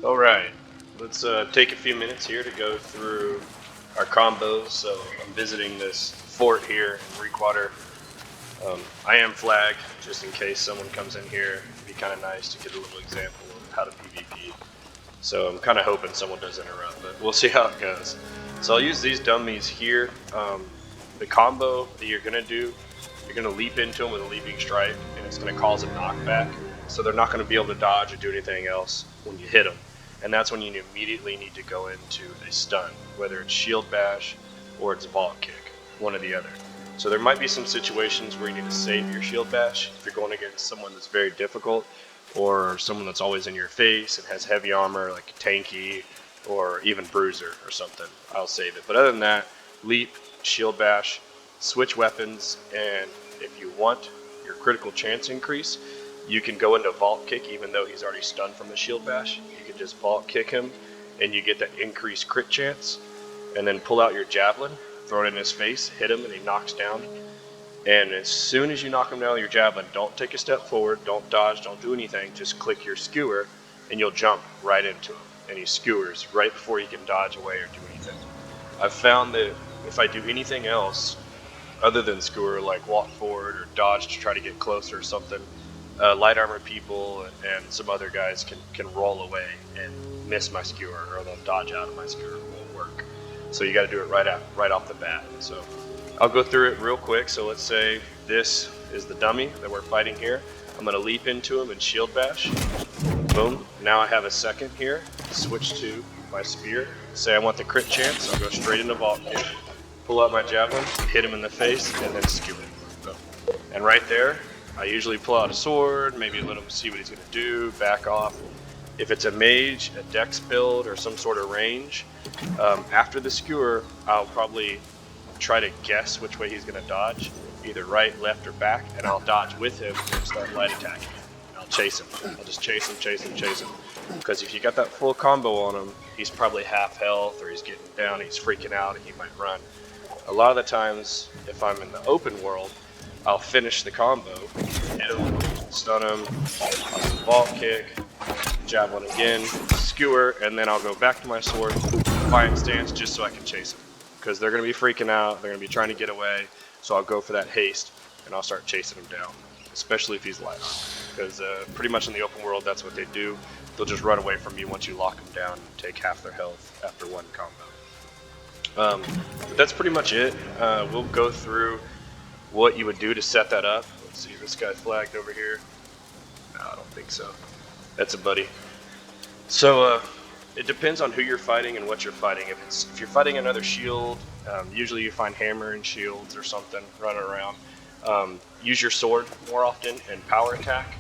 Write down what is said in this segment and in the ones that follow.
All right, let's take a few minutes here to go through our combos. So I'm visiting this fort here in Reekwater. I am flagged just in case someone comes in here. It'd be kind of nice to get a little example of how to PvP. So I'm kind of hoping someone does interrupt, but we'll see how it goes. So I'll use these dummies here. The combo that you're going to do, you're going to leap into them with a leaping strike, and it's going to cause a knockback. So they're not going to be able to dodge or do anything else when you hit them. And that's when you immediately need to go into a stun, whether it's shield bash or it's vault kick, one or the other. So there might be some situations where you need to save your shield bash if you're going against someone that's very difficult, or someone that's always in your face and has heavy armor like tanky or even bruiser or something. I'll save it. But other than that, leap, shield bash, switch weapons, and if you want your critical chance increase, you can go into vault kick even though he's already stunned from the shield bash. You can just vault kick him and you get that increased crit chance, and then pull out your javelin, throw it in his face, hit him, and he knocks down. And as soon as you knock him down with your javelin, don't take a step forward, don't dodge, don't do anything, just click your skewer and you'll jump right into him. And he skewers right before you can dodge away or do anything. I've found that if I do anything else other than skewer, like walk forward or dodge to try to get closer or something, light armor people and some other guys can roll away and miss my skewer, or they'll dodge out of my skewer. It won't work. So you got to do it right off the bat. So I'll go through it real quick. So let's say this is the dummy that we're fighting here. I'm going to leap into him and shield bash. Boom. Now I have a second here. Switch to my spear. Say I want the crit chance. I'll go straight into vault kick. Pull out my javelin, hit him in the face, and then skewer. Boom. And right there, I usually pull out a sword, maybe let him see what he's going to do, back off. If it's a mage, a dex build, or some sort of range, after the skewer, I'll probably try to guess which way he's going to dodge, either right, left, or back, and I'll dodge with him and start light attacking. And I'll chase him. I'll just chase him. Because if you got that full combo on him, he's probably half health, or he's getting down, he's freaking out, and he might run. A lot of the times, if I'm in the open world, I'll finish the combo, hit him, stun him, vault kick, javelin again, skewer, and then I'll go back to my sword, defiant stance, just so I can chase him. Because they're going to be freaking out, they're going to be trying to get away, so I'll go for that haste, and I'll start chasing him down, especially if he's light armor. Because pretty much in the open world, that's what they do. They'll just run away from you once you lock them down and take half their health after one combo. But that's pretty much it. We'll go through what you would do to set that up. Let's see, this guy flagged over here. No, I don't think so. That's a buddy. So it depends on who you're fighting and what you're fighting. If you're fighting another shield, usually you find hammer and shields or something running around. Use your sword more often and power attack.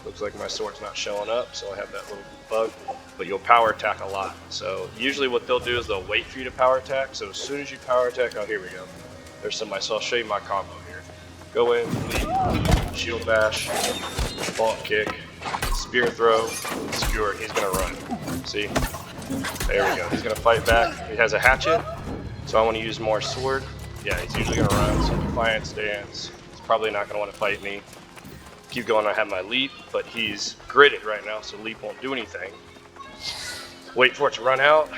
Looks like my sword's not showing up, so I have that little bug. But you'll power attack a lot. So usually what they'll do is they'll wait for you to power attack. So as soon as you power attack, oh, here we go. There's somebody, so I'll show you my combo here. Go in, leap, shield bash, vault kick, spear throw, skewer. He's gonna run. See? There we go. He's gonna fight back. He has a hatchet, so I want to use more sword. Yeah, he's usually gonna run. So defiant stance. He's probably not gonna want to fight me. Keep going. I have my leap, but he's gridded right now, so leap won't do anything. Wait for it to run out,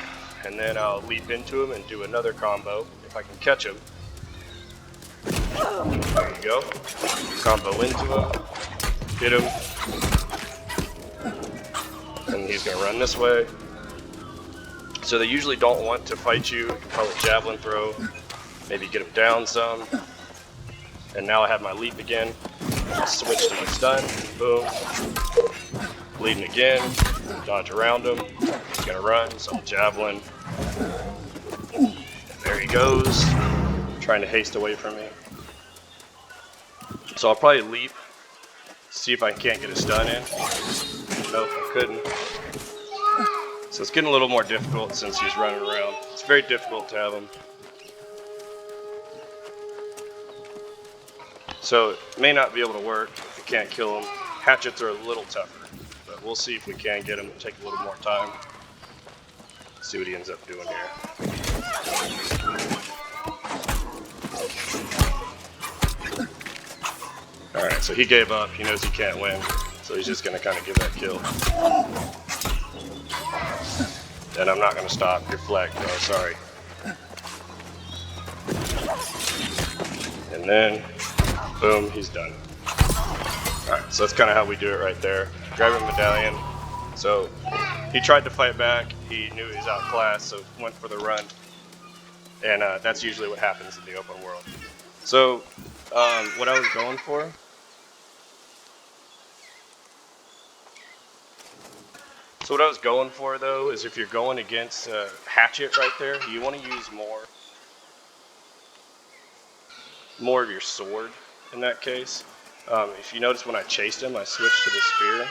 and then I'll leap into him and do another combo if I can catch him. There you go. Combo into him, hit him, and he's gonna run this way. So they usually don't want to fight you. You can probably javelin throw, maybe get him down some. And now I have my leap again. I'll switch to my stun, boom. Bleeding again, dodge around him. He's gonna run, so javelin. And there he goes, trying to haste away from me. So I'll probably leap, see if I can't get a stun in. Nope, I couldn't. So it's getting a little more difficult since he's running around. It's very difficult to have him. So it may not be able to work if you can't kill him. Hatchets are a little tougher, but we'll see if we can get him. It'll take a little more time. See what he ends up doing here. Alright, so he gave up. He knows he can't win, so he's just going to kind of give that kill. And I'm not going to stop. You're flagged. Oh, sorry. And then, boom, he's done. Alright, so that's kind of how we do it right there. Grab a medallion. So, he tried to fight back. He knew he was outclassed, so went for the run. And that's usually what happens in the open world. So, what I was going for... So what I was going for, though, is if you're going against Hatchet right there, you want to use more of your sword in that case. If you notice when I chased him, I switched to the spear.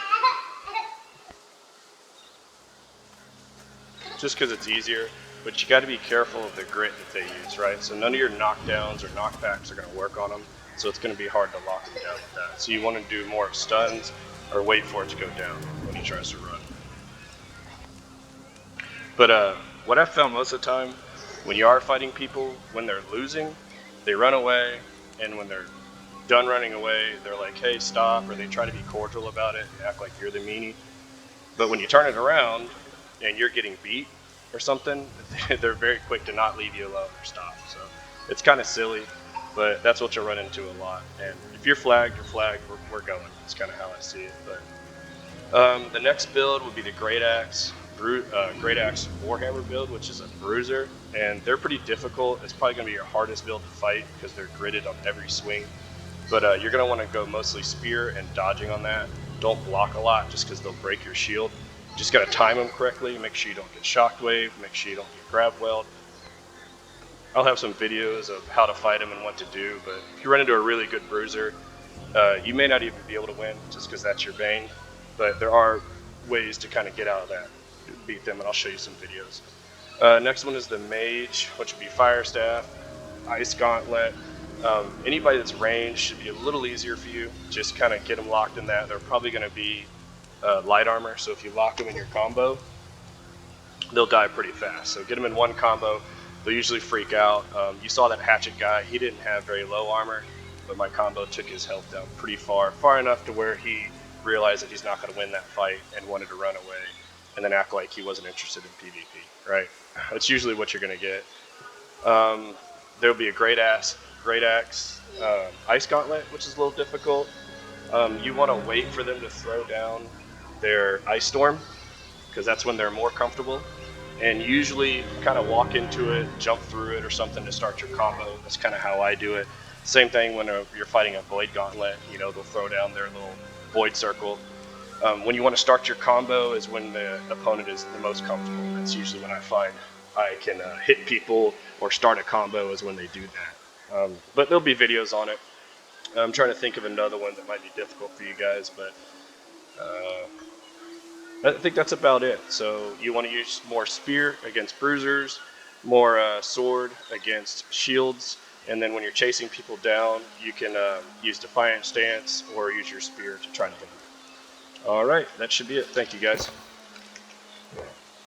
Just because it's easier, but you got to be careful of the grit that they use, right? So none of your knockdowns or knockbacks are going to work on them, so it's going to be hard to lock them down with that. So you want to do more stuns or wait for it to go down when he tries to run. But what I've found most of the time, when you are fighting people, when they're losing, they run away, and when they're done running away, they're like, hey, stop, or they try to be cordial about it, act like you're the meanie. But when you turn it around, and you're getting beat or something, they're very quick to not leave you alone or stop. So it's kind of silly, but that's what you'll run into a lot. And if you're flagged, we're going. That's kind of how I see it. But the next build would be the Great Axe Warhammer build, which is a bruiser, and they're pretty difficult. It's probably going to be your hardest build to fight because they're gridded on every swing. But you're going to want to go mostly spear and dodging on that. Don't block a lot just because they'll break your shield. Just got to time them correctly, make sure you don't get shockwave, make sure you don't get grab weld. I'll have some videos of how to fight them and what to do, but if you run into a really good bruiser, you may not even be able to win just because that's your bane, but there are ways to kind of get out of that, beat them, and I'll show you some videos. Next one is the Mage, which would be Fire Staff, Ice Gauntlet. Anybody that's ranged should be a little easier for you, just kind of get them locked in that. They're probably going to be light armor, so if you lock them in your combo, they'll die pretty fast. So get them in one combo, they'll usually freak out. You saw that Hatchet guy, he didn't have very low armor, but my combo took his health down pretty far enough to where he realized that he's not going to win that fight and wanted to run away and then act like he wasn't interested in PvP, right? That's usually what you're going to get. There'll be a Great Axe Ice Gauntlet, which is a little difficult. You want to wait for them to throw down their Ice Storm, because that's when they're more comfortable, and usually kind of walk into it, jump through it or something to start your combo. That's kind of how I do it. Same thing when you're fighting a Void Gauntlet, you know, they'll throw down their little Void Circle. When you want to start your combo is when the opponent is the most comfortable. That's usually when I find I can hit people or start a combo is when they do that. But there'll be videos on it. I'm trying to think of another one that might be difficult for you guys, but I think that's about it. So you want to use more spear against bruisers, more sword against shields, and then when you're chasing people down, you can use Defiant Stance or use your spear to try to hit them. Alright, that should be it. Thank you guys.